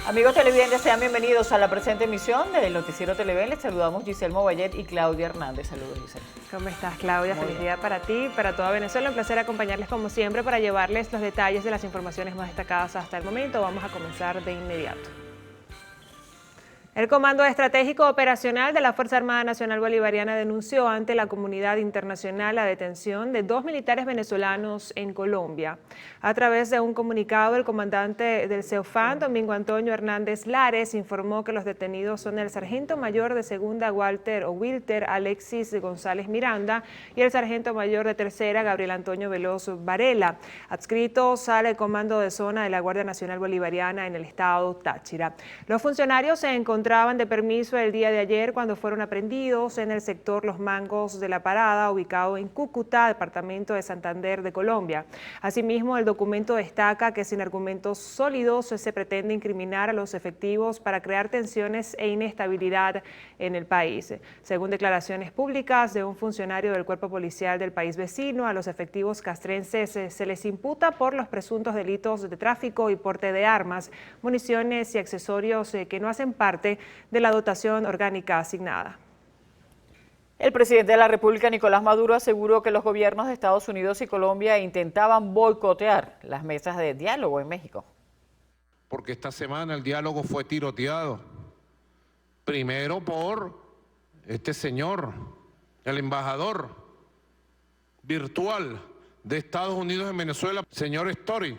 Amigos televidentes, sean bienvenidos a la presente emisión del Noticiero Televen. Les saludamos Giselle Mobayet y Claudia Hernández. Saludos, Giselle. ¿Cómo estás, Claudia? Feliz día para ti, para toda Venezuela. Un placer acompañarles como siempre para llevarles los detalles de las informaciones más destacadas hasta el momento. Vamos a comenzar de inmediato. El Comando Estratégico Operacional de la Fuerza Armada Nacional Bolivariana denunció ante la comunidad internacional la detención de 2 militares venezolanos en Colombia. A través de un comunicado, el comandante del CEUFAN, Domingo Antonio Hernández Lares, informó que los detenidos son el sargento mayor de segunda Walter Alexis González Miranda y el sargento mayor de tercera Gabriel Antonio Veloz Varela, adscritos al Comando de Zona de la Guardia Nacional Bolivariana en el estado Táchira. Los funcionarios se encontraban de permiso el día de ayer cuando fueron aprehendidos en el sector Los Mangos de la Parada, ubicado en Cúcuta, departamento de Santander de Colombia. Asimismo, el documento destaca que sin argumentos sólidos se pretende incriminar a los efectivos para crear tensiones e inestabilidad en el país. Según declaraciones públicas de un funcionario del cuerpo policial del país vecino, a los efectivos castrenses se les imputa por los presuntos delitos de tráfico y porte de armas, municiones y accesorios que no hacen parte de la dotación orgánica asignada. El presidente de la República, Nicolás Maduro, aseguró que los gobiernos de Estados Unidos y Colombia intentaban boicotear las mesas de diálogo en México. Porque esta semana el diálogo fue tiroteado. Primero por este señor, el embajador virtual de Estados Unidos en Venezuela, señor Story,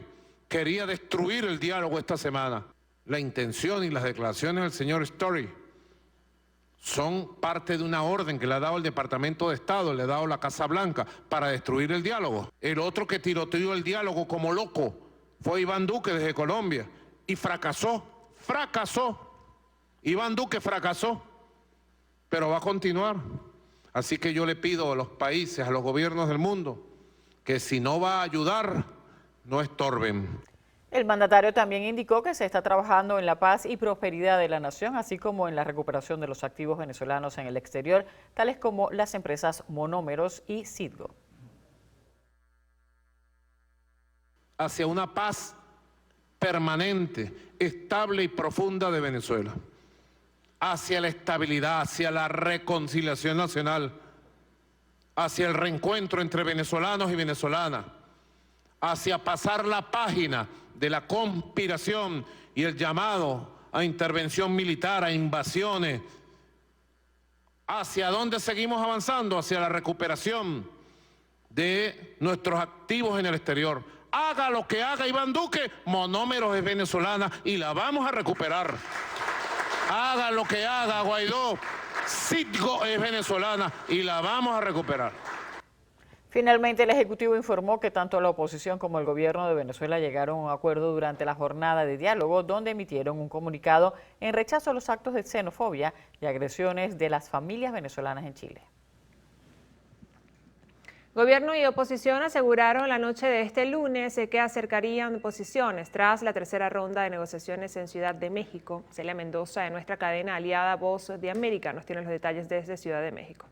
quería destruir el diálogo esta semana. La intención y las declaraciones del señor Story son parte de una orden que le ha dado el Departamento de Estado, le ha dado la Casa Blanca para destruir el diálogo. El otro que tiroteó el diálogo como loco fue Iván Duque desde Colombia y fracasó. Iván Duque fracasó, pero va a continuar. Así que yo le pido a los países, a los gobiernos del mundo, que si no va a ayudar, no estorben. El mandatario también indicó que se está trabajando en la paz y prosperidad de la nación, así como en la recuperación de los activos venezolanos en el exterior, tales como las empresas Monómeros y Citgo. Hacia una paz permanente, estable y profunda de Venezuela, hacia la estabilidad, hacia la reconciliación nacional, hacia el reencuentro entre venezolanos y venezolanas, hacia pasar la página de la conspiración y el llamado a intervención militar, a invasiones. ¿Hacia dónde seguimos avanzando? Hacia la recuperación de nuestros activos en el exterior. Haga lo que haga Iván Duque, Monómeros es venezolana y la vamos a recuperar. Haga lo que haga Guaidó, Citgo es venezolana y la vamos a recuperar. Finalmente, el Ejecutivo informó que tanto la oposición como el gobierno de Venezuela llegaron a un acuerdo durante la jornada de diálogo, donde emitieron un comunicado en rechazo a los actos de xenofobia y agresiones de las familias venezolanas en Chile. Gobierno y oposición aseguraron la noche de este lunes que acercarían posiciones tras la tercera ronda de negociaciones en Ciudad de México. Celia Mendoza, de nuestra cadena aliada Voz de América, nos tiene los detalles desde Ciudad de México.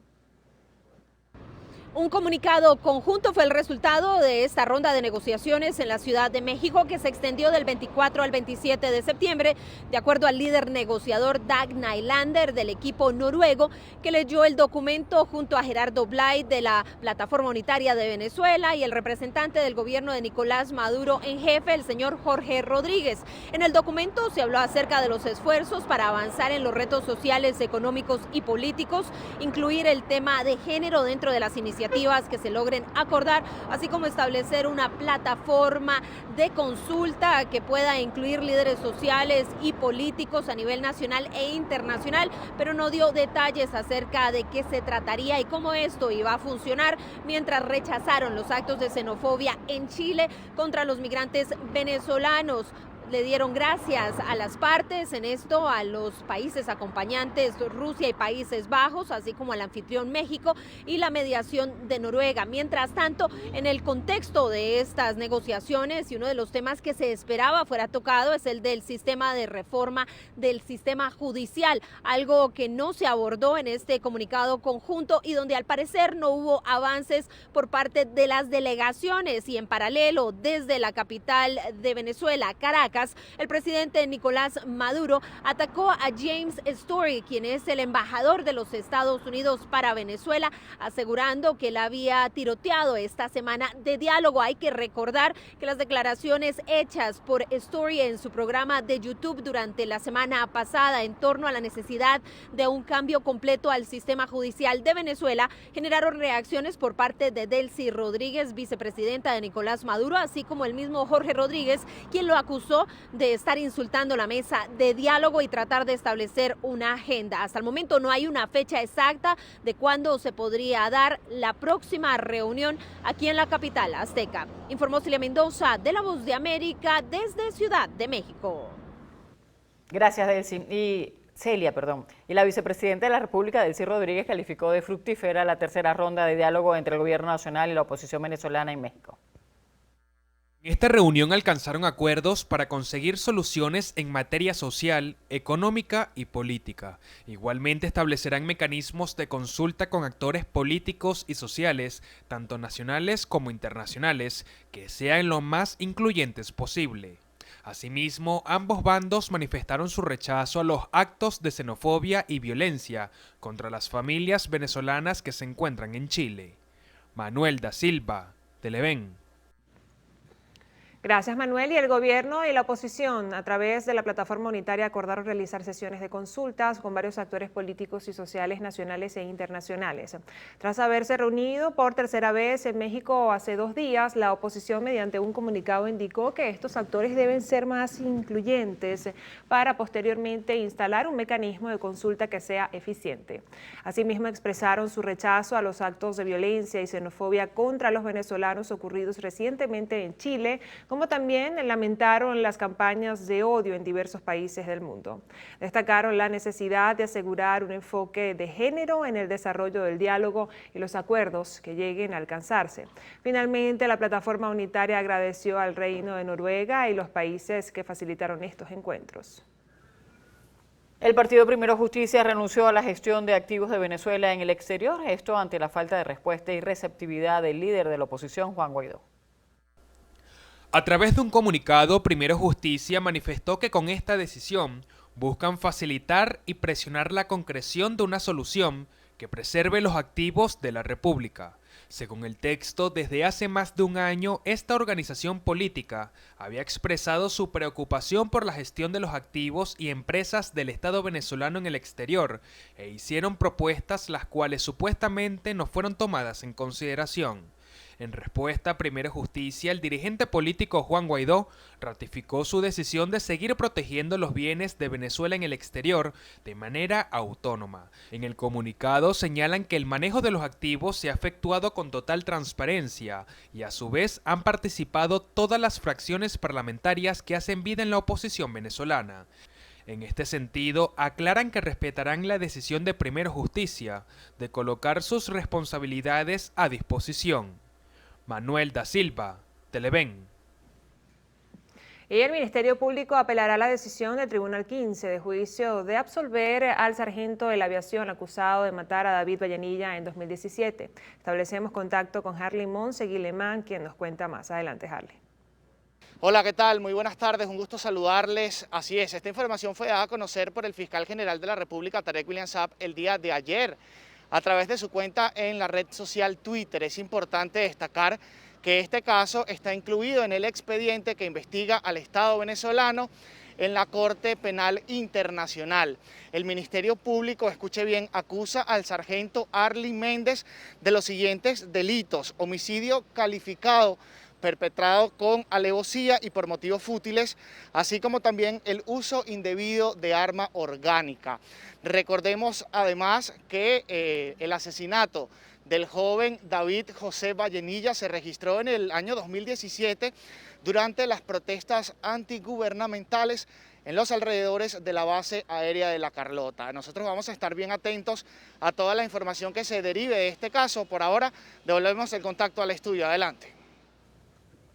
Un comunicado conjunto fue el resultado de esta ronda de negociaciones en la Ciudad de México que se extendió del 24 al 27 de septiembre, de acuerdo al líder negociador Dag Nylander del equipo noruego, que leyó el documento junto a Gerardo Blay de la Plataforma Unitaria de Venezuela y el representante del gobierno de Nicolás Maduro en jefe, el señor Jorge Rodríguez. En el documento se habló acerca de los esfuerzos para avanzar en los retos sociales, económicos y políticos, incluir el tema de género dentro de las iniciativas que se logren acordar, así como establecer una plataforma de consulta que pueda incluir líderes sociales y políticos a nivel nacional e internacional, pero no dio detalles acerca de qué se trataría y cómo esto iba a funcionar, mientras rechazaron los actos de xenofobia en Chile contra los migrantes venezolanos. Le dieron gracias a las partes en esto, a los países acompañantes Rusia y Países Bajos, así como al anfitrión México y la mediación de Noruega. Mientras tanto, en el contexto de estas negociaciones y uno de los temas que se esperaba fuera tocado es el del sistema de reforma del sistema judicial, algo que no se abordó en este comunicado conjunto y donde al parecer no hubo avances por parte de las delegaciones y en paralelo desde la capital de Venezuela, Caracas, Caracas, el presidente Nicolás Maduro atacó a James Story, quien es el embajador de los Estados Unidos para Venezuela, asegurando que él había tiroteado esta semana de diálogo. Hay que recordar que las declaraciones hechas por Story en su programa de YouTube durante la semana pasada en torno a la necesidad de un cambio completo al sistema judicial de Venezuela generaron reacciones por parte de Delcy Rodríguez, vicepresidenta de Nicolás Maduro, así como el mismo Jorge Rodríguez, quien lo acusó de estar insultando la mesa de diálogo y tratar de establecer una agenda. Hasta el momento no hay una fecha exacta de cuándo se podría dar la próxima reunión aquí en la capital azteca. Informó Celia Mendoza de La Voz de América desde Ciudad de México. Gracias, Delcy. Celia, y la vicepresidenta de la República, Delcy Rodríguez, calificó de fructífera la tercera ronda de diálogo entre el gobierno nacional y la oposición venezolana en México. En esta reunión alcanzaron acuerdos para conseguir soluciones en materia social, económica y política. Igualmente establecerán mecanismos de consulta con actores políticos y sociales, tanto nacionales como internacionales, que sean lo más incluyentes posible. Asimismo, ambos bandos manifestaron su rechazo a los actos de xenofobia y violencia contra las familias venezolanas que se encuentran en Chile. Manuel da Silva, Televen. Gracias, Manuel. Y el gobierno y la oposición, a través de la plataforma unitaria, acordaron realizar sesiones de consultas con varios actores políticos y sociales nacionales e internacionales. Tras haberse reunido por tercera vez en México hace 2 días, la oposición, mediante un comunicado, indicó que estos actores deben ser más incluyentes para posteriormente instalar un mecanismo de consulta que sea eficiente. Asimismo, expresaron su rechazo a los actos de violencia y xenofobia contra los venezolanos ocurridos recientemente en Chile, como también lamentaron las campañas de odio en diversos países del mundo. Destacaron la necesidad de asegurar un enfoque de género en el desarrollo del diálogo y los acuerdos que lleguen a alcanzarse. Finalmente, la plataforma unitaria agradeció al Reino de Noruega y los países que facilitaron estos encuentros. El partido Primero Justicia renunció a la gestión de activos de Venezuela en el exterior, esto ante la falta de respuesta y receptividad del líder de la oposición, Juan Guaidó. A través de un comunicado, Primero Justicia manifestó que con esta decisión buscan facilitar y presionar la concreción de una solución que preserve los activos de la República. Según el texto, desde hace más de un año, esta organización política había expresado su preocupación por la gestión de los activos y empresas del Estado venezolano en el exterior e hicieron propuestas las cuales supuestamente no fueron tomadas en consideración. En respuesta a Primero Justicia, el dirigente político Juan Guaidó ratificó su decisión de seguir protegiendo los bienes de Venezuela en el exterior de manera autónoma. En el comunicado señalan que el manejo de los activos se ha efectuado con total transparencia y a su vez han participado todas las fracciones parlamentarias que hacen vida en la oposición venezolana. En este sentido, aclaran que respetarán la decisión de Primero Justicia de colocar sus responsabilidades a disposición. Manuel da Silva, Televen. Y el Ministerio Público apelará a la decisión del Tribunal 15 de juicio de absolver al sargento de la aviación acusado de matar a David Vallenilla en 2017. Establecemos contacto con Harley Monseguilemán, quien nos cuenta más. Adelante, Harley. Hola, ¿qué tal? Muy buenas tardes, un gusto saludarles. Así es, esta información fue dada a conocer por el fiscal general de la República, Tarek William Saab, el día de ayer, a través de su cuenta en la red social Twitter. Es importante destacar que este caso está incluido en el expediente que investiga al Estado venezolano en la Corte Penal Internacional. El Ministerio Público, escuche bien, acusa al sargento Arly Méndez de los siguientes delitos: homicidio calificado perpetrado con alevosía y por motivos fútiles, así como también el uso indebido de arma orgánica. Recordemos además que el asesinato del joven David José Vallenilla se registró en el año 2017 durante las protestas antigubernamentales en los alrededores de la base aérea de La Carlota. Nosotros vamos a estar bien atentos a toda la información que se derive de este caso. Por ahora, devolvemos el contacto al estudio. Adelante.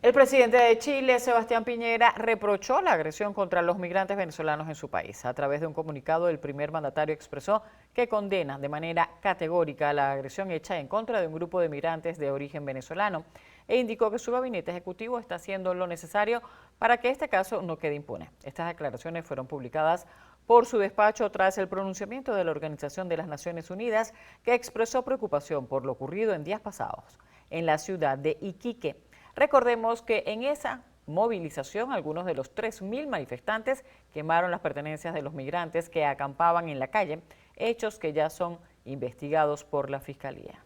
El presidente de Chile, Sebastián Piñera, reprochó la agresión contra los migrantes venezolanos en su país. A través de un comunicado, el primer mandatario expresó que condena de manera categórica la agresión hecha en contra de un grupo de migrantes de origen venezolano. e indicó que su gabinete ejecutivo está haciendo lo necesario para que este caso no quede impune. Estas declaraciones fueron publicadas por su despacho tras el pronunciamiento de la Organización de las Naciones Unidas, que expresó preocupación por lo ocurrido en días pasados en la ciudad de Iquique. Recordemos que en esa movilización algunos de los 3.000 manifestantes quemaron las pertenencias de los migrantes que acampaban en la calle, hechos que ya son investigados por la Fiscalía.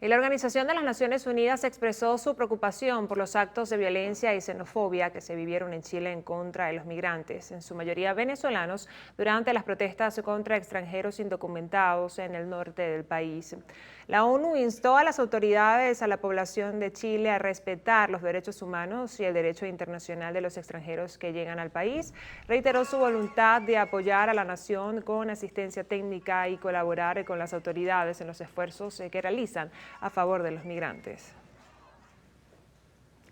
Y la Organización de las Naciones Unidas expresó su preocupación por los actos de violencia y xenofobia que se vivieron en Chile en contra de los migrantes, en su mayoría venezolanos, durante las protestas contra extranjeros indocumentados en el norte del país. La ONU instó a las autoridades, a la población de Chile, a respetar los derechos humanos y el derecho internacional de los extranjeros que llegan al país. Reiteró su voluntad de apoyar a la nación con asistencia técnica y colaborar con las autoridades en los esfuerzos que realizan a favor de los migrantes.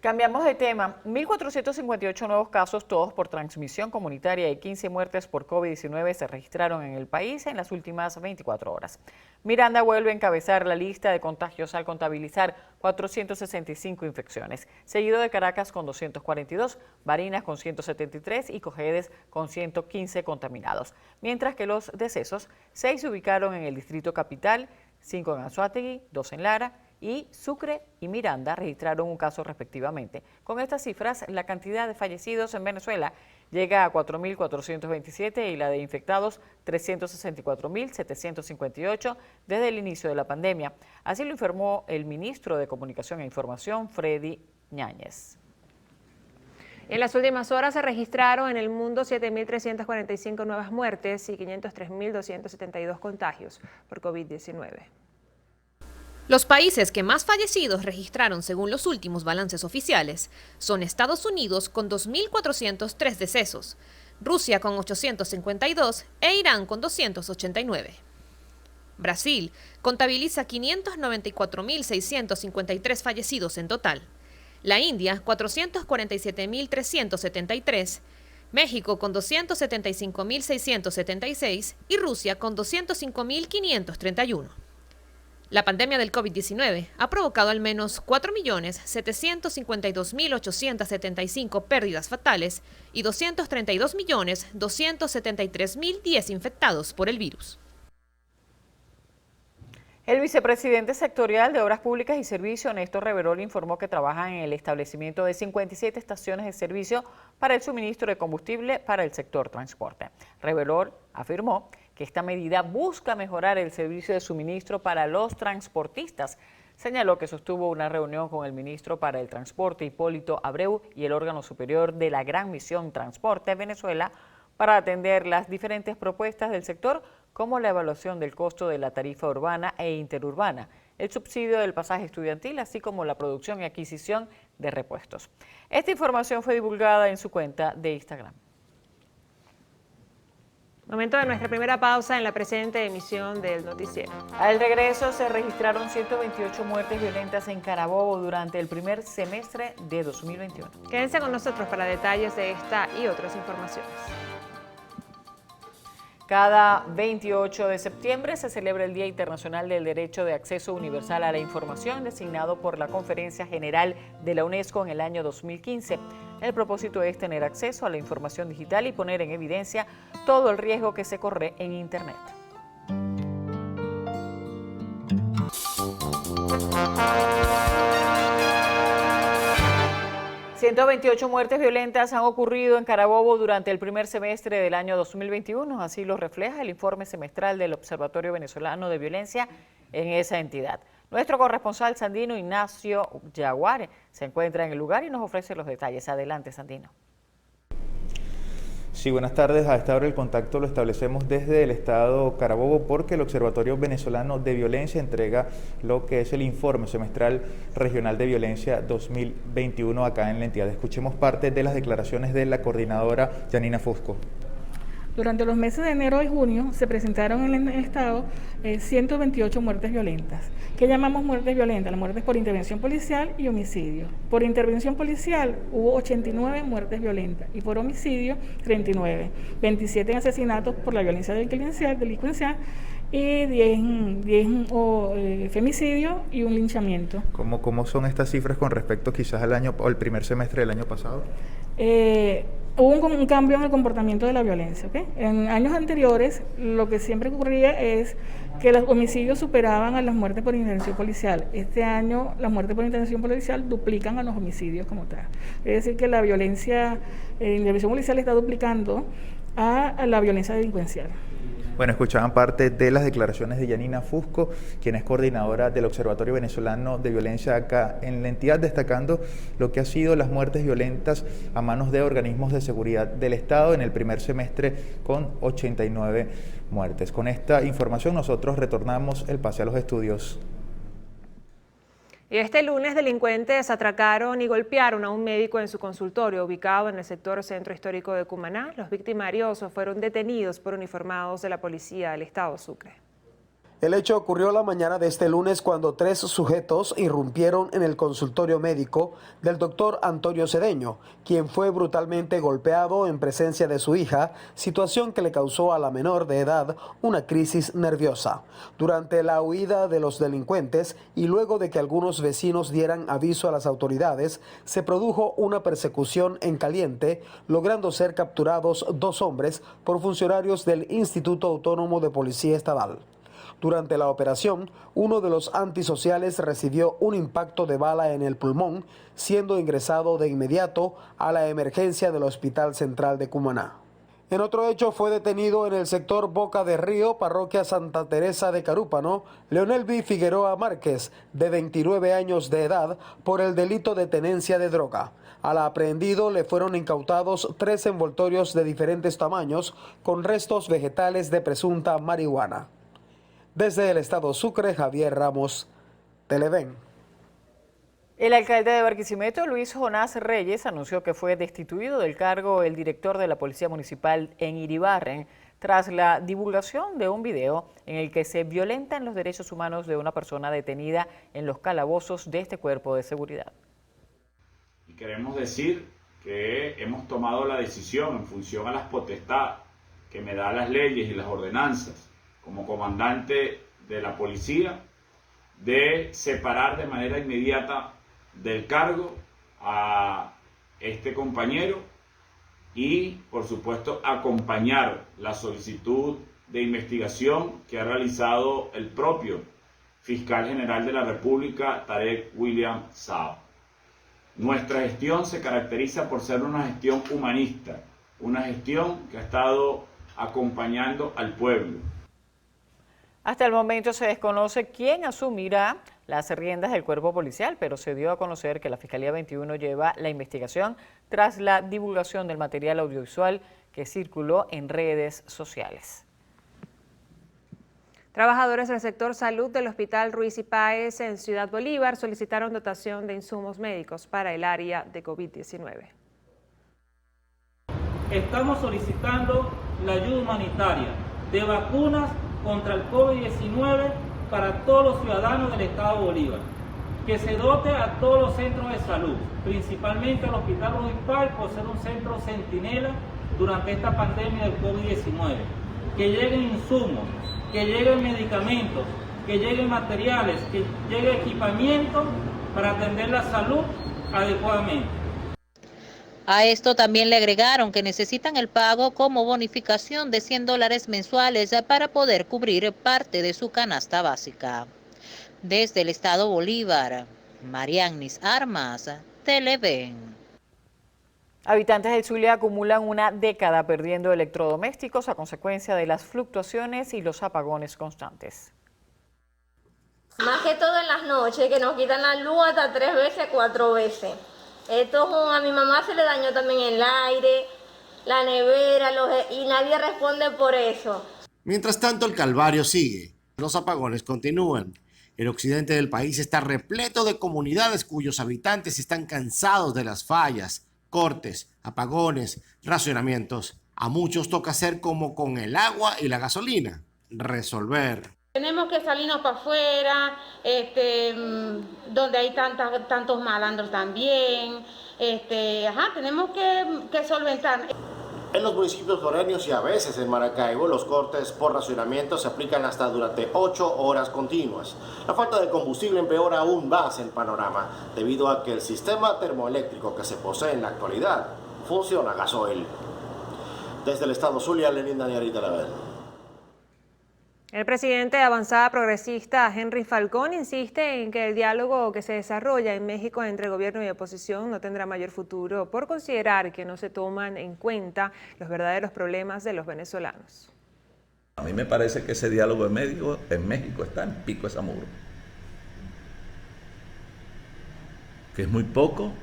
Cambiamos de tema. 1.458 nuevos casos, todos por transmisión comunitaria, y 15 muertes por COVID-19 se registraron en el país en las últimas 24 horas. Miranda vuelve a encabezar la lista de contagios al contabilizar 465 infecciones, seguido de Caracas con 242, Barinas con 173 y Cojedes con 115 contaminados. Mientras que los decesos, 6 se ubicaron en el Distrito Capital, 5 en Anzoátegui, 2 en Lara, y Sucre y Miranda registraron un caso respectivamente. Con estas cifras, la cantidad de fallecidos en Venezuela llega a 4.427 y la de infectados 364.758 desde el inicio de la pandemia. Así lo informó el ministro de Comunicación e Información, Freddy Ñáñez. En las últimas horas se registraron en el mundo 7.345 nuevas muertes y 503.272 contagios por COVID-19. Los países que más fallecidos registraron según los últimos balances oficiales son Estados Unidos con 2.403 decesos, Rusia con 852 e Irán con 289. Brasil contabiliza 594.653 fallecidos en total, la India 447.373, México con 275.676 y Rusia con 205.531. La pandemia del COVID-19 ha provocado al menos 4.752.875 pérdidas fatales y 232.273.010 infectados por el virus. El vicepresidente sectorial de Obras Públicas y Servicio, Néstor Reverol, informó que trabaja en el establecimiento de 57 estaciones de servicio para el suministro de combustible para el sector transporte. Reverol afirmó que esta medida busca mejorar el servicio de suministro para los transportistas. Señaló que sostuvo una reunión con el ministro para el Transporte, Hipólito Abreu, y el órgano superior de la Gran Misión Transporte Venezuela para atender las diferentes propuestas del sector, como la evaluación del costo de la tarifa urbana e interurbana, el subsidio del pasaje estudiantil, así como la producción y adquisición de repuestos. Esta información fue divulgada en su cuenta de Instagram. Momento de nuestra primera pausa en la presente emisión del noticiero. Al regreso se registraron 128 muertes violentas en Carabobo durante el primer semestre de 2021. Quédense con nosotros para detalles de esta y otras informaciones. Cada 28 de septiembre se celebra el Día Internacional del Derecho de Acceso Universal a la Información, designado por la Conferencia General de la UNESCO en el año 2015. El propósito es tener acceso a la información digital y poner en evidencia todo el riesgo que se corre en Internet. 128 muertes violentas han ocurrido en Carabobo durante el primer semestre del año 2021, así lo refleja el informe semestral del Observatorio Venezolano de Violencia en esa entidad. Nuestro corresponsal sandino Ignacio Yaguare se encuentra en el lugar y nos ofrece los detalles. Adelante, Sandino. Sí, buenas tardes. A esta hora el contacto lo establecemos desde el estado Carabobo porque el Observatorio Venezolano de Violencia entrega lo que es el informe semestral regional de violencia 2021 acá en la entidad. Escuchemos parte de las declaraciones de la coordinadora Yanina Fusco. Durante los meses de enero y junio se presentaron en el estado 128 muertes violentas. ¿Qué llamamos muertes violentas? Las muertes por intervención policial y homicidio. Por intervención policial hubo 89 muertes violentas y por homicidio 39. 27 en asesinatos por la violencia delincuencial y 10 femicidios y un linchamiento. ¿Cómo son estas cifras con respecto quizás al año o el primer semestre del año pasado? Hubo un cambio en el comportamiento de la violencia, ¿okay? En años anteriores lo que siempre ocurría es que los homicidios superaban a las muertes por intervención policial. Este año las muertes por intervención policial duplican a los homicidios como tal. Es decir, que la violencia en intervención policial está duplicando a la violencia delincuencial. Bueno, escuchaban parte de las declaraciones de Yanina Fusco, quien es coordinadora del Observatorio Venezolano de Violencia acá en la entidad, destacando lo que ha sido las muertes violentas a manos de organismos de seguridad del Estado en el primer semestre, con 89 muertes. Con esta información nosotros retornamos el pase a los estudios. Y este lunes delincuentes atracaron y golpearon a un médico en su consultorio ubicado en el sector centro histórico de Cumaná. Los victimarios fueron detenidos por uniformados de la policía del estado Sucre. El hecho ocurrió la mañana de este lunes cuando 3 sujetos irrumpieron en el consultorio médico del doctor Antonio Cedeño, quien fue brutalmente golpeado en presencia de su hija, situación que le causó a la menor de edad una crisis nerviosa. Durante la huida de los delincuentes y luego de que algunos vecinos dieran aviso a las autoridades, se produjo una persecución en caliente, logrando ser capturados 2 hombres por funcionarios del Instituto Autónomo de Policía Estatal. Durante la operación, uno de los antisociales recibió un impacto de bala en el pulmón, siendo ingresado de inmediato a la emergencia del Hospital Central de Cumaná. En otro hecho, fue detenido en el sector Boca de Río, parroquia Santa Teresa de Carúpano, Leonel B. Figueroa Márquez, de 29 años de edad, por el delito de tenencia de droga. Al aprehendido le fueron incautados 3 envoltorios de diferentes tamaños con restos vegetales de presunta marihuana. Desde el estado Sucre, Javier Ramos, Televen. El alcalde de Barquisimeto, Luis Jonás Reyes, anunció que fue destituido del cargo el director de la Policía Municipal en Iribarren tras la divulgación de un video en el que se violentan los derechos humanos de una persona detenida en los calabozos de este cuerpo de seguridad. Y queremos decir que hemos tomado la decisión en función a las potestades que me dan las leyes y las ordenanzas como comandante de la policía, de separar de manera inmediata del cargo a este compañero y, por supuesto, acompañar la solicitud de investigación que ha realizado el propio fiscal general de la República, Tarek William Saab. Nuestra gestión se caracteriza por ser una gestión humanista, una gestión que ha estado acompañando al pueblo. Hasta el momento se desconoce quién asumirá las riendas del cuerpo policial, pero se dio a conocer que la Fiscalía 21 lleva la investigación tras la divulgación del material audiovisual que circuló en redes sociales. Trabajadores del sector salud del Hospital Ruiz y Páez en Ciudad Bolívar solicitaron dotación de insumos médicos para el área de COVID-19. Estamos solicitando la ayuda humanitaria de vacunas contra el COVID-19 para todos los ciudadanos del estado Bolívar, que se dote a todos los centros de salud, principalmente al Hospital Ruiz y Páez por ser un centro centinela durante esta pandemia del COVID-19, que lleguen insumos, que lleguen medicamentos, que lleguen materiales, que llegue equipamiento para atender la salud adecuadamente. A esto también le agregaron que necesitan el pago como bonificación de $100 mensuales para poder cubrir parte de su canasta básica. Desde el estado Bolívar, Mariannis Armas, Televen. Habitantes del Zulia acumulan una década perdiendo electrodomésticos a consecuencia de las fluctuaciones y los apagones constantes. Más que todo en las noches, que nos quitan la luz hasta 3 veces, 4 veces. Esto a mi mamá se le dañó también el aire, la nevera, y nadie responde por eso. Mientras tanto, el calvario sigue. Los apagones continúan. El occidente del país está repleto de comunidades cuyos habitantes están cansados de las fallas, cortes, apagones, racionamientos. A muchos toca hacer como con el agua y la gasolina, resolver. Tenemos que salirnos para afuera, donde hay tantos malandros también. Tenemos que solventar. En los municipios foráneos y a veces en Maracaibo, los cortes por racionamiento se aplican hasta durante 8 horas continuas. La falta de combustible empeora aún más el panorama, debido a que el sistema termoeléctrico que se posee en la actualidad funciona a gasoil. Desde el estado Zulia, Lenín Daniel Televen. El presidente de Avanzada Progresista, Henry Falcón, insiste en que el diálogo que se desarrolla en México entre gobierno y oposición no tendrá mayor futuro por considerar que no se toman en cuenta los verdaderos problemas de los venezolanos. A mí me parece que ese diálogo en México está en pico de Zamuro. Que es muy poco,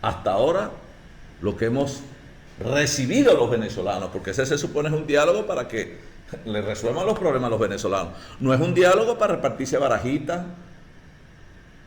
hasta ahora, lo que hemos recibido los venezolanos, porque ese se supone es un diálogo para que le resuelvan los problemas a los venezolanos. No es un diálogo para repartirse barajitas.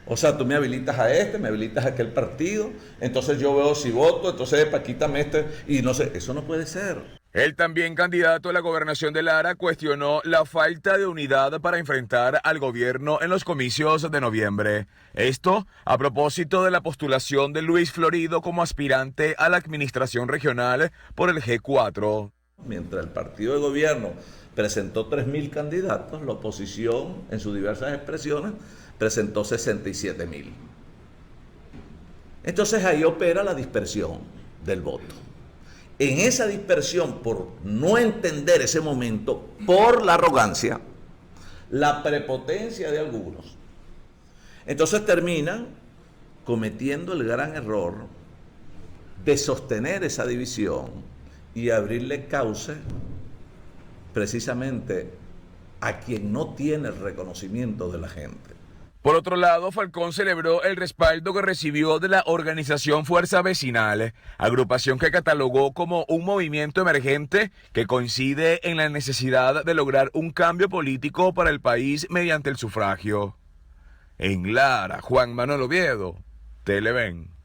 O sea, tú me habilitas a este, me habilitas a aquel partido, entonces yo veo si voto, entonces quítame este, y no sé, eso no puede ser. El también candidato a la gobernación de Lara cuestionó la falta de unidad para enfrentar al gobierno en los comicios de noviembre. Esto a propósito de la postulación de Luis Florido como aspirante a la administración regional por el G4. Mientras el partido de gobierno presentó 3.000 candidatos, la oposición, en sus diversas expresiones, presentó 67.000. Entonces ahí opera la dispersión del voto. En esa dispersión, por no entender ese momento, por la arrogancia, la prepotencia de algunos, entonces terminan cometiendo el gran error de sostener esa división y abrirle cauce precisamente a quien no tiene el reconocimiento de la gente. Por otro lado, Falcón celebró el respaldo que recibió de la organización Fuerza Vecinal, agrupación que catalogó como un movimiento emergente que coincide en la necesidad de lograr un cambio político para el país mediante el sufragio. En Lara, Juan Manuel Oviedo, Televen.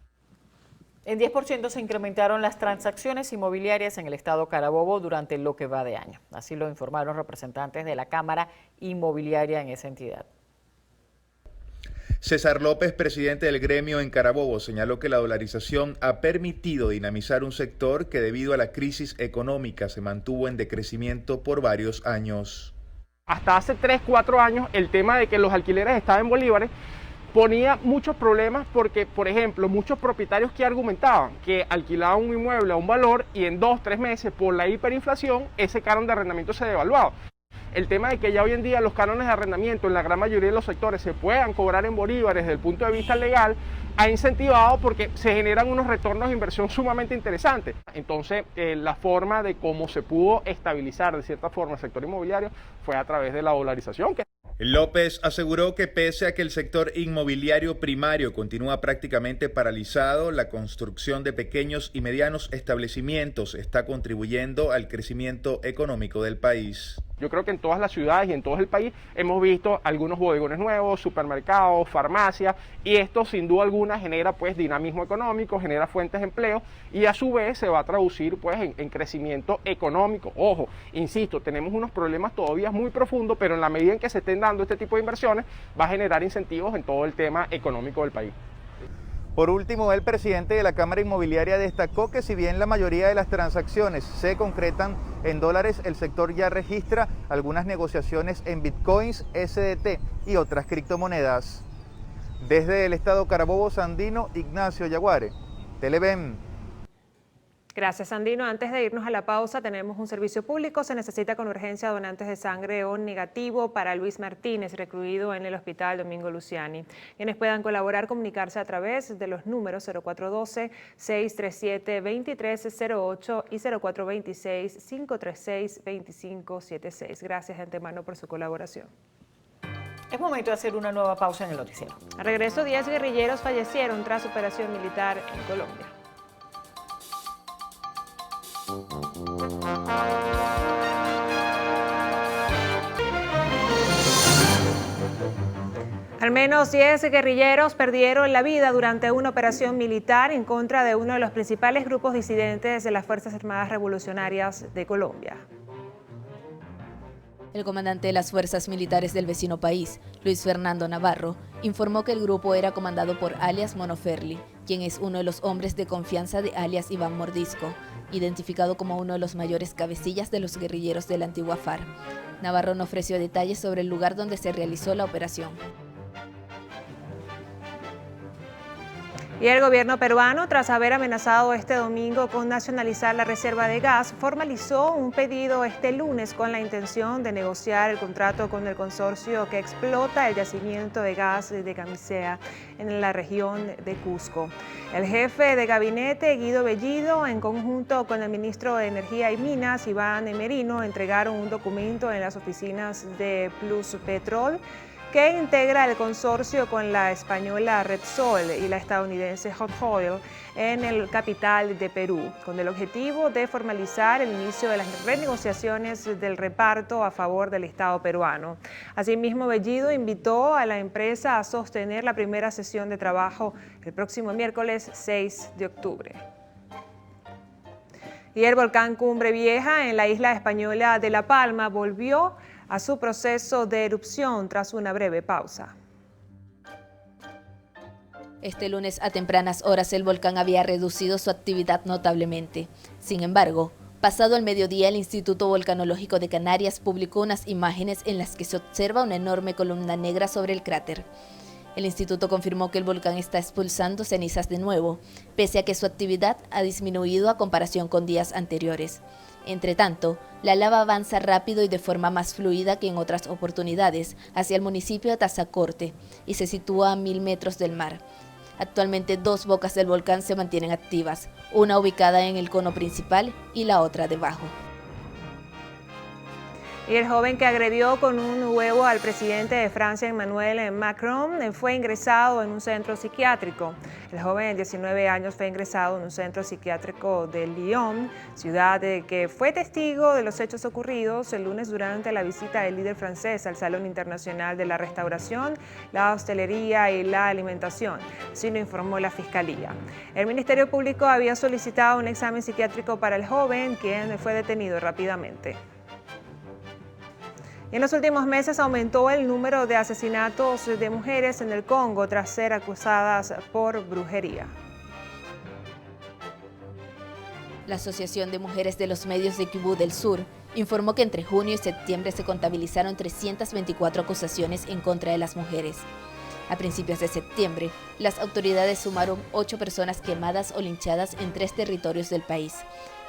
En 10% se incrementaron las transacciones inmobiliarias en el estado Carabobo durante lo que va de año. Así lo informaron representantes de la Cámara Inmobiliaria en esa entidad. César López, presidente del gremio en Carabobo, señaló que la dolarización ha permitido dinamizar un sector que debido a la crisis económica se mantuvo en decrecimiento por varios años. Hasta hace 3-4 años el tema de que los alquileres estaban en bolívares ponía muchos problemas porque, por ejemplo, muchos propietarios que argumentaban que alquilaban un inmueble a un valor y en 2-3 meses por la hiperinflación ese canon de arrendamiento se devaluaba. El tema de que ya hoy en día los cánones de arrendamiento en la gran mayoría de los sectores se puedan cobrar en bolívares desde el punto de vista legal ha incentivado porque se generan unos retornos de inversión sumamente interesantes. Entonces, la forma de cómo se pudo estabilizar de cierta forma el sector inmobiliario fue a través de la dolarización. López aseguró que pese a que el sector inmobiliario primario continúa prácticamente paralizado, la construcción de pequeños y medianos establecimientos está contribuyendo al crecimiento económico del país. Yo creo que en todas las ciudades y en todo el país hemos visto algunos bodegones nuevos, supermercados, farmacias, y esto sin duda alguna genera pues dinamismo económico, genera fuentes de empleo y a su vez se va a traducir pues en crecimiento económico. Ojo, insisto, tenemos unos problemas todavía muy profundos, pero en la medida en que se estén dando este tipo de inversiones va a generar incentivos en todo el tema económico del país. Por último, el presidente de la Cámara Inmobiliaria destacó que si bien la mayoría de las transacciones se concretan en dólares, el sector ya registra algunas negociaciones en bitcoins, SDT y otras criptomonedas. Desde el estado Carabobo Sandino, Ignacio Yaguare, Televen. Gracias, Sandino. Antes de irnos a la pausa, tenemos un servicio público. Se necesita con urgencia donantes de sangre O negativo para Luis Martínez, recluido en el Hospital Domingo Luciani. Quienes puedan colaborar, comunicarse a través de los números 0412-637-2308 y 0426-536-2576. Gracias de antemano por su colaboración. Es momento de hacer una nueva pausa en el noticiero. Al regreso, 10 guerrilleros fallecieron tras operación militar en Colombia. Al menos 10 guerrilleros perdieron la vida durante una operación militar en contra de uno de los principales grupos disidentes de las Fuerzas Armadas Revolucionarias de Colombia. El comandante de las fuerzas militares del vecino país, Luis Fernando Navarro, informó que el grupo era comandado por alias Monoferli, quien es uno de los hombres de confianza de alias Iván Mordisco, identificado como uno de los mayores cabecillas de los guerrilleros de la antigua FARC. Navarro no ofreció detalles sobre el lugar donde se realizó la operación. Y el gobierno peruano, tras haber amenazado este domingo con nacionalizar la reserva de gas, formalizó un pedido este lunes con la intención de negociar el contrato con el consorcio que explota el yacimiento de gas de Camisea en la región de Cusco. El jefe de gabinete, Guido Bellido, en conjunto con el ministro de Energía y Minas, Iván Merino, entregaron un documento en las oficinas de Plus Petrol que integra el consorcio con la española Repsol y la estadounidense Hot Oil en el capital de Perú, con el objetivo de formalizar el inicio de las renegociaciones del reparto a favor del Estado peruano. Asimismo, Bellido invitó a la empresa a sostener la primera sesión de trabajo el próximo miércoles 6 de octubre. Y el volcán Cumbre Vieja en la isla española de La Palma volvió a su proceso de erupción tras una breve pausa. Este lunes a tempranas horas el volcán había reducido su actividad notablemente. Sin embargo, pasado el mediodía el Instituto Volcanológico de Canarias publicó unas imágenes en las que se observa una enorme columna negra sobre el cráter. El instituto confirmó que el volcán está expulsando cenizas de nuevo, pese a que su actividad ha disminuido a comparación con días anteriores. Entre tanto, la lava avanza rápido y de forma más fluida que en otras oportunidades hacia el municipio de Tazacorte y se sitúa a 1000 metros del mar. Actualmente 2 bocas del volcán se mantienen activas, una ubicada en el cono principal y la otra debajo. Y el joven que agredió con un huevo al presidente de Francia, Emmanuel Macron, fue ingresado en un centro psiquiátrico. El joven de 19 años fue ingresado en un centro psiquiátrico de Lyon, ciudad que fue testigo de los hechos ocurridos el lunes durante la visita del líder francés al Salón Internacional de la Restauración, la Hostelería y la Alimentación, así lo informó la Fiscalía. El Ministerio Público había solicitado un examen psiquiátrico para el joven, quien fue detenido rápidamente. En los últimos meses aumentó el número de asesinatos de mujeres en el Congo tras ser acusadas por brujería. La Asociación de Mujeres de los Medios de Kivu del Sur informó que entre junio y septiembre se contabilizaron 324 acusaciones en contra de las mujeres. A principios de septiembre, las autoridades sumaron 8 personas quemadas o linchadas en 3 territorios del país.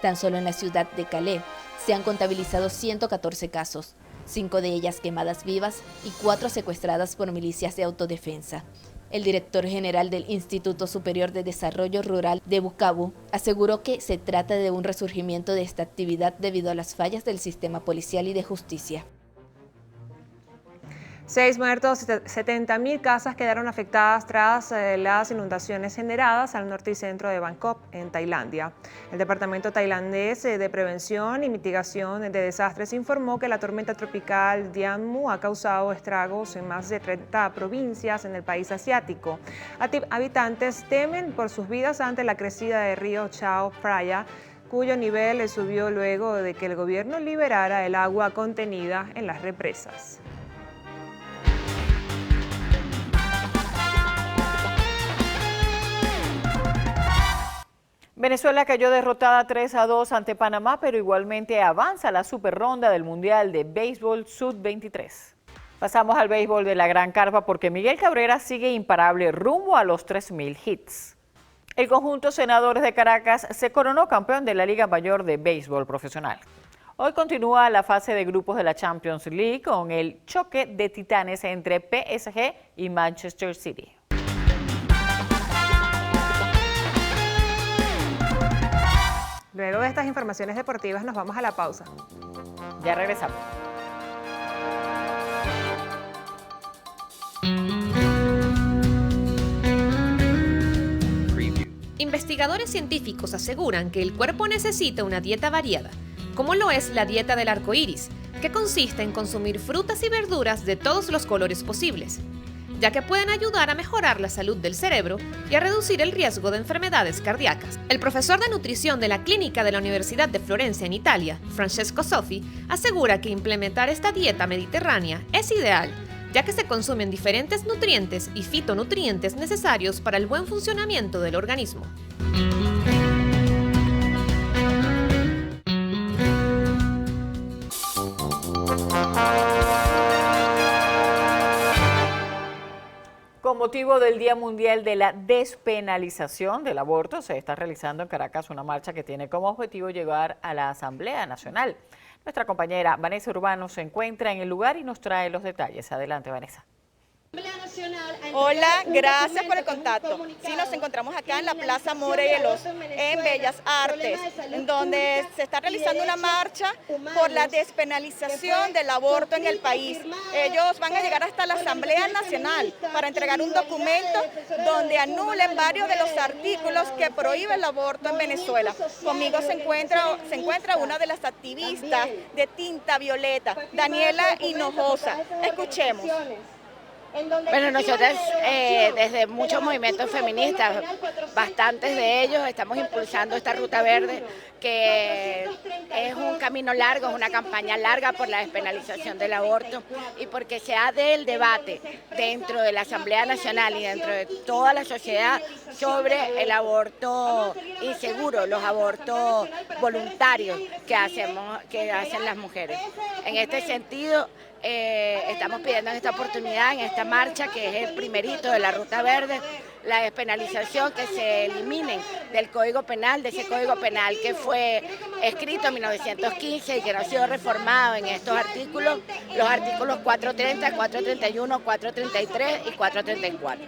Tan solo en la ciudad de Calais se han contabilizado 114 casos. 5 de ellas quemadas vivas y 4 secuestradas por milicias de autodefensa. El director general del Instituto Superior de Desarrollo Rural de Bukavu aseguró que se trata de un resurgimiento de esta actividad debido a las fallas del sistema policial y de justicia. 6 muertos, 70.000 casas quedaron afectadas tras las inundaciones generadas al norte y centro de Bangkok, en Tailandia. El Departamento Tailandés de Prevención y Mitigación de Desastres informó que la tormenta tropical Dianmu ha causado estragos en más de 30 provincias en el país asiático. Habitantes temen por sus vidas ante la crecida del río Chao Phraya, cuyo nivel subió luego de que el gobierno liberara el agua contenida en las represas. Venezuela cayó derrotada 3-2 ante Panamá, pero igualmente avanza la superronda del Mundial de Béisbol Sub-23. Pasamos al béisbol de la Gran Carpa porque Miguel Cabrera sigue imparable rumbo a los 3.000 hits. El conjunto Senadores de Caracas se coronó campeón de la Liga Mayor de Béisbol Profesional. Hoy continúa la fase de grupos de la Champions League con el choque de titanes entre PSG y Manchester City. Luego de estas informaciones deportivas nos vamos a la pausa. Ya regresamos. Investigadores científicos aseguran que el cuerpo necesita una dieta variada, como lo es la dieta del arco iris, que consiste en consumir frutas y verduras de todos los colores posibles, ya que pueden ayudar a mejorar la salud del cerebro y a reducir el riesgo de enfermedades cardíacas. El profesor de nutrición de la clínica de la Universidad de Florencia en Italia, Francesco Soffi, asegura que implementar esta dieta mediterránea es ideal, ya que se consumen diferentes nutrientes y fitonutrientes necesarios para el buen funcionamiento del organismo. motivo del Día Mundial de la Despenalización del Aborto, se está realizando en Caracas una marcha que tiene como objetivo llegar a la Asamblea Nacional. Nuestra compañera Vanessa Urbano se encuentra en el lugar y nos trae los detalles. Adelante, Vanessa. Hola, gracias por el contacto. Sí, nos encontramos acá en la Plaza Morelos, en Bellas Artes, en donde se está realizando una marcha por la despenalización del aborto en el país. Ellos van a llegar hasta la Asamblea Nacional para entregar un documento donde anulen varios de los artículos que prohíben el aborto en Venezuela. Conmigo se encuentra una de las activistas de Tinta Violeta, Daniela Hinojosa. Escuchemos. Bueno, nosotros desde muchos movimientos feministas, bastantes de ellos, estamos impulsando esta ruta verde, que es un camino largo, es una campaña larga por la despenalización del aborto y porque se ha del debate dentro de la Asamblea Nacional y dentro de toda la sociedad sobre el aborto inseguro, los abortos voluntarios que hacen las mujeres. En este sentido, estamos pidiendo en esta oportunidad, en esta marcha, que es el primerito de la Ruta Verde, la despenalización, que se eliminen del Código Penal, de ese Código Penal que fue escrito en 1915 y que no ha sido reformado en estos artículos, los artículos 430, 431, 433 y 434.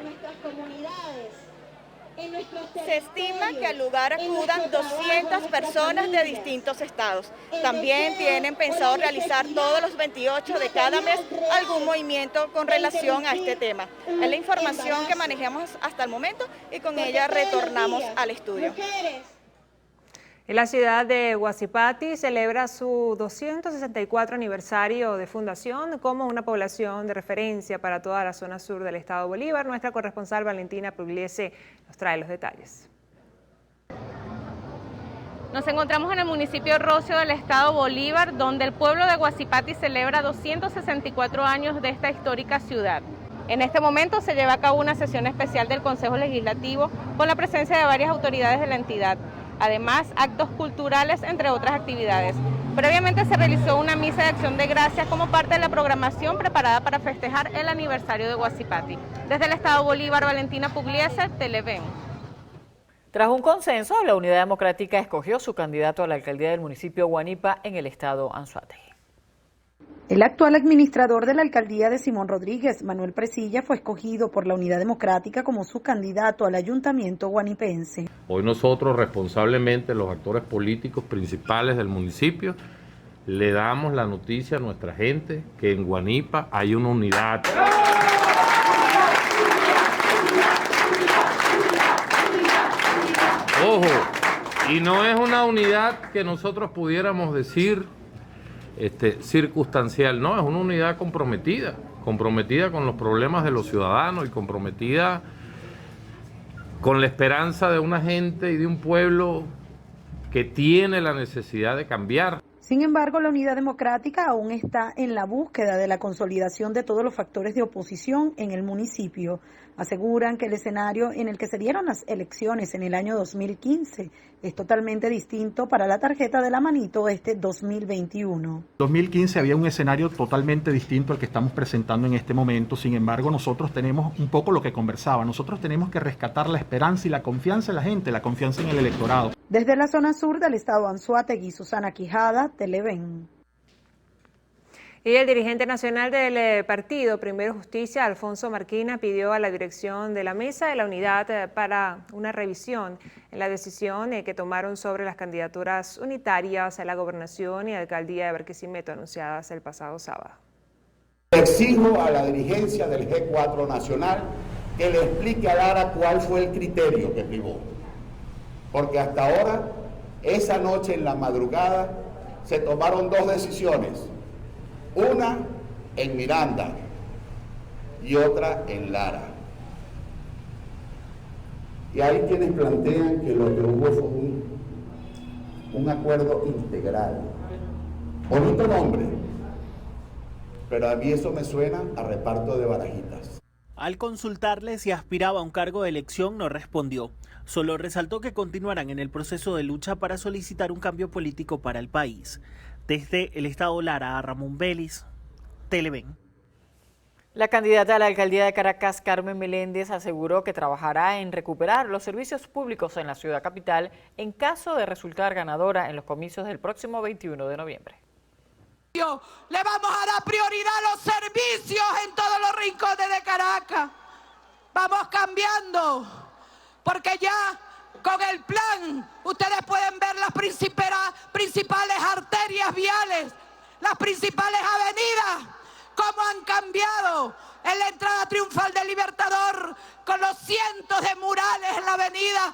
Se estima que al lugar acudan 200 personas de distintos estados. También tienen pensado realizar todos los 28 de cada mes algún movimiento con relación a este tema. Es la información que manejamos hasta el momento y con ella retornamos al estudio. La ciudad de Huaczipati celebra su 264 aniversario de fundación como una población de referencia para toda la zona sur del estado Bolívar. Nuestra corresponsal Valentina Pugliese nos trae los detalles. Nos encontramos en el municipio Rocio del estado Bolívar, donde el pueblo de Huaczipati celebra 264 años de esta histórica ciudad. En este momento se lleva a cabo una sesión especial del Consejo Legislativo con la presencia de varias autoridades de la entidad. Además, actos culturales, entre otras actividades. Previamente se realizó una misa de acción de gracias como parte de la programación preparada para festejar el aniversario de Huaczipati. Desde el estado Bolívar, Valentina Pugliese, Televen. Tras un consenso, la Unidad Democrática escogió su candidato a la alcaldía del municipio Guanipa en el estado Anzoátegui. El actual administrador de la alcaldía de Simón Rodríguez, Manuel Presilla, fue escogido por la Unidad Democrática como su candidato al ayuntamiento guanipense. Hoy nosotros, responsablemente, los actores políticos principales del municipio, le damos la noticia a nuestra gente que en Guanipa hay una unidad. Ojo, y no es una unidad que nosotros pudiéramos decir circunstancial, no, es una unidad comprometida con los problemas de los ciudadanos y comprometida con la esperanza de una gente y de un pueblo que tiene la necesidad de cambiar. Sin embargo, la Unidad Democrática aún está en la búsqueda de la consolidación de todos los factores de oposición en el municipio. Aseguran que el escenario en el que se dieron las elecciones en el año 2015 es totalmente distinto para la tarjeta de la manito este 2021. 2015 había un escenario totalmente distinto al que estamos presentando en este momento. Sin embargo, nosotros tenemos un poco lo que conversaba. Nosotros tenemos que rescatar la esperanza y la confianza en la gente, la confianza en el electorado. Desde la zona sur del estado Anzoátegui, Susana Quijada, Televen. Y el dirigente nacional del partido Primero Justicia, Alfonso Marquina, pidió a la dirección de la Mesa de la Unidad para una revisión en la decisión que tomaron sobre las candidaturas unitarias a la gobernación y alcaldía de Barquisimeto anunciadas el pasado sábado. Exijo a la dirigencia del G4 Nacional que le explique a Lara cuál fue el criterio que privó. Porque hasta ahora, esa noche en la madrugada, se tomaron dos decisiones. Una en Miranda y otra en Lara. Y hay quienes plantean que lo que hubo fue un acuerdo integral. Bonito nombre, pero a mí eso me suena a reparto de barajitas. Al consultarle si aspiraba a un cargo de elección, no respondió. Solo resaltó que continuarán en el proceso de lucha para solicitar un cambio político para el país. Desde el estado Lara, a Ramón Vélez, Televen. La candidata a la alcaldía de Caracas, Carmen Meléndez, aseguró que trabajará en recuperar los servicios públicos en la ciudad capital en caso de resultar ganadora en los comicios del próximo 21 de noviembre. Le vamos a dar prioridad a los servicios en todos los rincones de Caracas. Vamos cambiando, porque ya con el plan ustedes pueden ver las principales arterias viales, las principales avenidas, cómo han cambiado en la entrada triunfal del Libertador, con los cientos de murales en la avenida,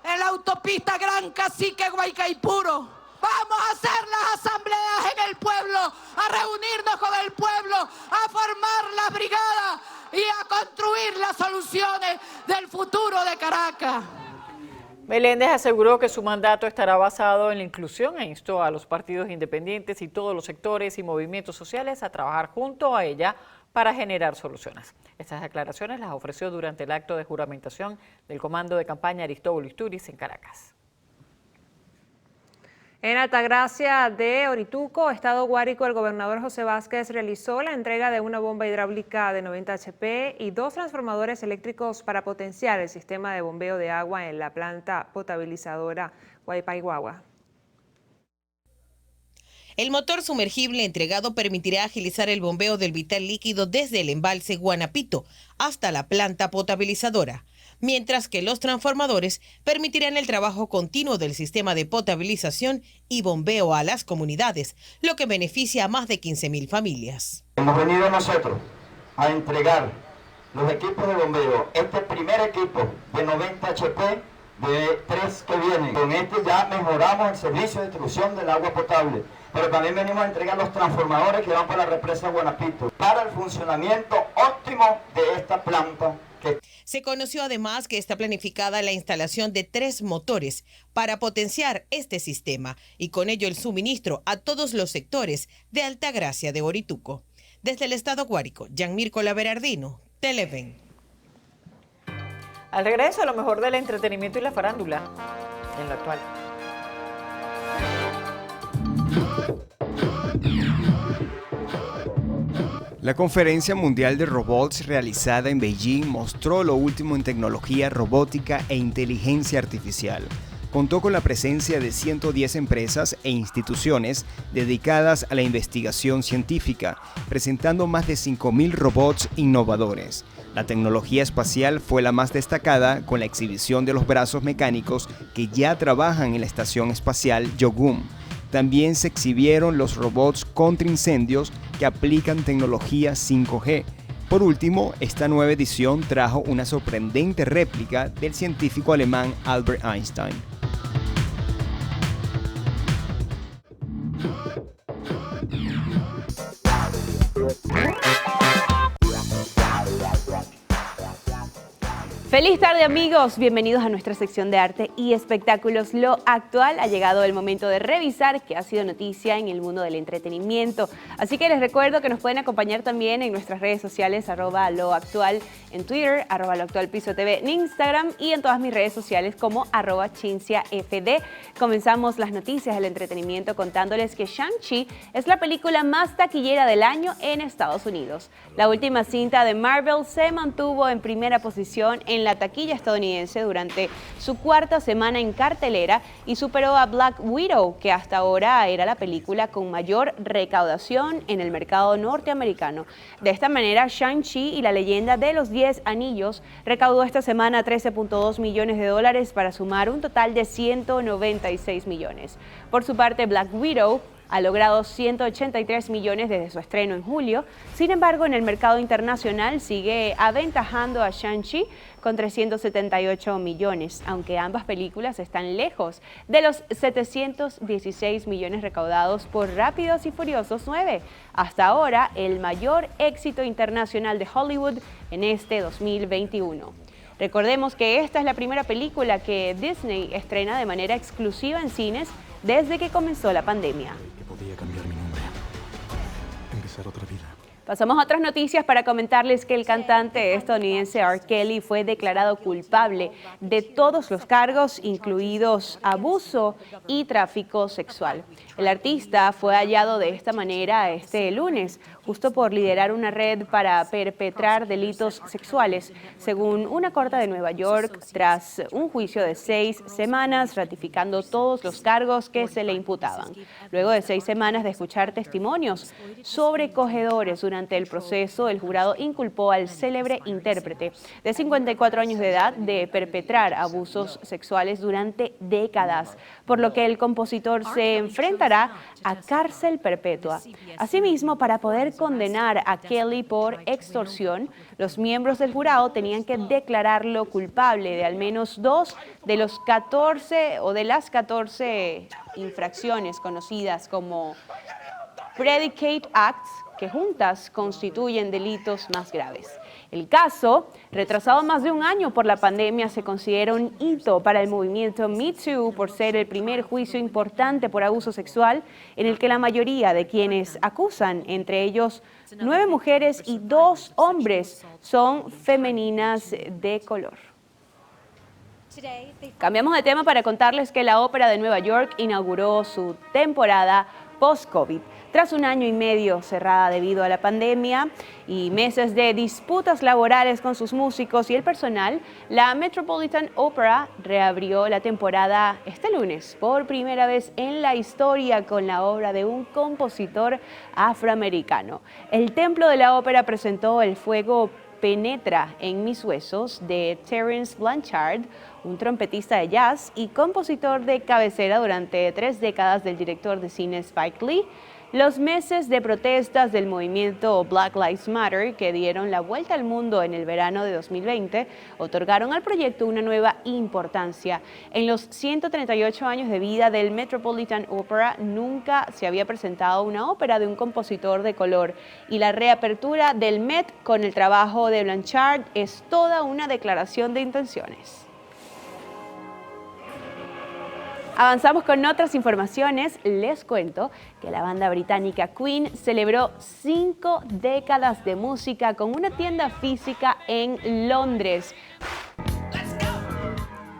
en la autopista Gran Cacique Guaycaipuro. Vamos a hacer las asambleas en el pueblo, a reunirnos con el pueblo, a formar las brigadas y a construir las soluciones del futuro de Caracas. Meléndez aseguró que su mandato estará basado en la inclusión e instó a los partidos independientes y todos los sectores y movimientos sociales a trabajar junto a ella para generar soluciones. Estas declaraciones las ofreció durante el acto de juramentación del Comando de Campaña Aristóbulo Isturiz en Caracas. En Altagracia de Orituco, Estado Guárico, el gobernador José Vázquez realizó la entrega de una bomba hidráulica de 90 HP y 2 transformadores eléctricos para potenciar el sistema de bombeo de agua en la planta potabilizadora Guaypaiguagua. El motor sumergible entregado permitirá agilizar el bombeo del vital líquido desde el embalse Guanapito hasta la planta potabilizadora, mientras que los transformadores permitirán el trabajo continuo del sistema de potabilización y bombeo a las comunidades, lo que beneficia a más de 15.000 familias. Hemos venido nosotros a entregar los equipos de bombeo, este primer equipo de 90 HP de 3 que vienen. Con este ya mejoramos el servicio de distribución del agua potable, pero también venimos a entregar los transformadores que van para la represa Guanapito, para el funcionamiento óptimo de esta planta. Se conoció además que está planificada la instalación de 3 motores para potenciar este sistema y con ello el suministro a todos los sectores de Altagracia de Orituco. Desde el Estado Guárico, Yanmirko Berardino, Televen. Al regreso, lo mejor del entretenimiento y la farándula en lo actual. La Conferencia Mundial de Robots realizada en Beijing mostró lo último en tecnología robótica e inteligencia artificial. Contó con la presencia de 110 empresas e instituciones dedicadas a la investigación científica, presentando más de 5.000 robots innovadores. La tecnología espacial fue la más destacada con la exhibición de los brazos mecánicos que ya trabajan en la Estación Espacial Yogum. También se exhibieron los robots contra incendios que aplican tecnología 5G. Por último, esta nueva edición trajo una sorprendente réplica del científico alemán Albert Einstein. Feliz tarde amigos, bienvenidos a nuestra sección de arte y espectáculos. Lo actual, ha llegado el momento de revisar qué ha sido noticia en el mundo del entretenimiento. Así que les recuerdo que nos pueden acompañar también en nuestras redes sociales @loactual en Twitter, @loactualpisotv en Instagram y en todas mis redes sociales como @chinciafd. Comenzamos las noticias del entretenimiento contándoles que Shang-Chi es la película más taquillera del año en Estados Unidos. La última cinta de Marvel se mantuvo en primera posición en la taquilla estadounidense durante su 4ª semana en cartelera y superó a Black Widow, que hasta ahora era la película con mayor recaudación en el mercado norteamericano. De esta manera, Shang-Chi y la leyenda de los 10 anillos recaudó esta semana $13.2 millones para sumar un total de 196 millones. Por su parte, Black Widow ha logrado 183 millones desde su estreno en julio. Sin embargo, en el mercado internacional sigue aventajando a Shang-Chi con 378 millones, aunque ambas películas están lejos de los 716 millones recaudados por Rápidos y Furiosos 9. Hasta ahora, el mayor éxito internacional de Hollywood en este 2021. Recordemos que esta es la primera película que Disney estrena de manera exclusiva en cines desde que comenzó la pandemia. Podía cambiar mi nombre, empezar otra vida. Pasamos a otras noticias para comentarles que el cantante estadounidense R. Kelly fue declarado culpable de todos los cargos, incluidos abuso y tráfico sexual. El artista fue hallado de esta manera este lunes, justo por liderar una red para perpetrar delitos sexuales, según una corte de Nueva York, tras un juicio de 6 semanas ratificando todos los cargos que se le imputaban. Luego de 6 semanas de escuchar testimonios sobrecogedores durante el proceso, el jurado inculpó al célebre intérprete de 54 años de edad de perpetrar abusos sexuales durante décadas, por lo que el compositor se enfrentará a cárcel perpetua. Asimismo, para poder condenar a Kelly por extorsión, los miembros del jurado tenían que declararlo culpable de al menos 2 de los 14 o de las 14 infracciones conocidas como Predicate Acts, que juntas constituyen delitos más graves. El caso, retrasado más de un año por la pandemia, se considera un hito para el movimiento Me Too por ser el primer juicio importante por abuso sexual en el que la mayoría de quienes acusan, entre ellos 9 mujeres y 2 hombres, son femeninas de color. Cambiamos de tema para contarles que la Ópera de Nueva York inauguró su temporada post-COVID. Tras un año y medio cerrada debido a la pandemia y meses de disputas laborales con sus músicos y el personal, la Metropolitan Opera reabrió la temporada este lunes por primera vez en la historia con la obra de un compositor afroamericano. El Templo de la Ópera presentó El fuego penetra en mis huesos de Terence Blanchard, un trompetista de jazz y compositor de cabecera durante 3 décadas del director de cine Spike Lee. Los meses de protestas del movimiento Black Lives Matter, que dieron la vuelta al mundo en el verano de 2020, otorgaron al proyecto una nueva importancia. En los 138 años de vida del Metropolitan Opera, nunca se había presentado una ópera de un compositor de color, y la reapertura del Met con el trabajo de Blanchard es toda una declaración de intenciones. Avanzamos con otras informaciones. Les cuento que la banda británica Queen celebró 5 décadas de música con una tienda física en Londres.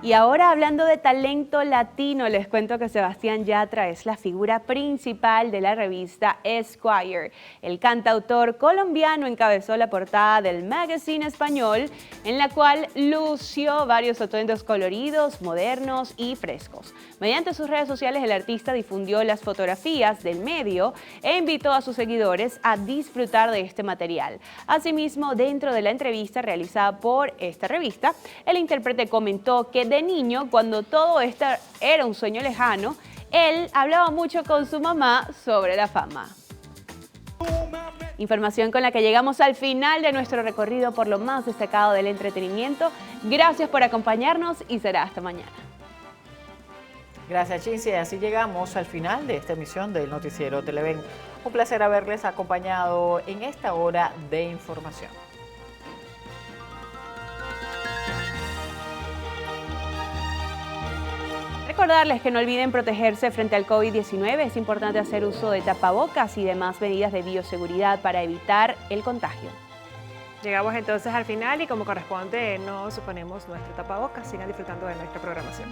Y ahora, hablando de talento latino, les cuento que Sebastián Yatra es la figura principal de la revista Esquire. El cantautor colombiano encabezó la portada del magazine español, en la cual lució varios atuendos coloridos, modernos y frescos. Mediante sus redes sociales, el artista difundió las fotografías del medio e invitó a sus seguidores a disfrutar de este material. Asimismo, dentro de la entrevista realizada por esta revista, el intérprete comentó que de niño, cuando todo esto era un sueño lejano, él hablaba mucho con su mamá sobre la fama. Información con la que llegamos al final de nuestro recorrido por lo más destacado del entretenimiento. Gracias por acompañarnos y será hasta mañana. Gracias, Chincy. Así llegamos al final de esta emisión del Noticiero Televen. Un placer haberles acompañado en esta hora de información. Recordarles que no olviden protegerse frente al COVID-19. Es importante hacer uso de tapabocas y demás medidas de bioseguridad para evitar el contagio. Llegamos entonces al final y como corresponde nos ponemos nuestro tapabocas. Sigan disfrutando de nuestra programación.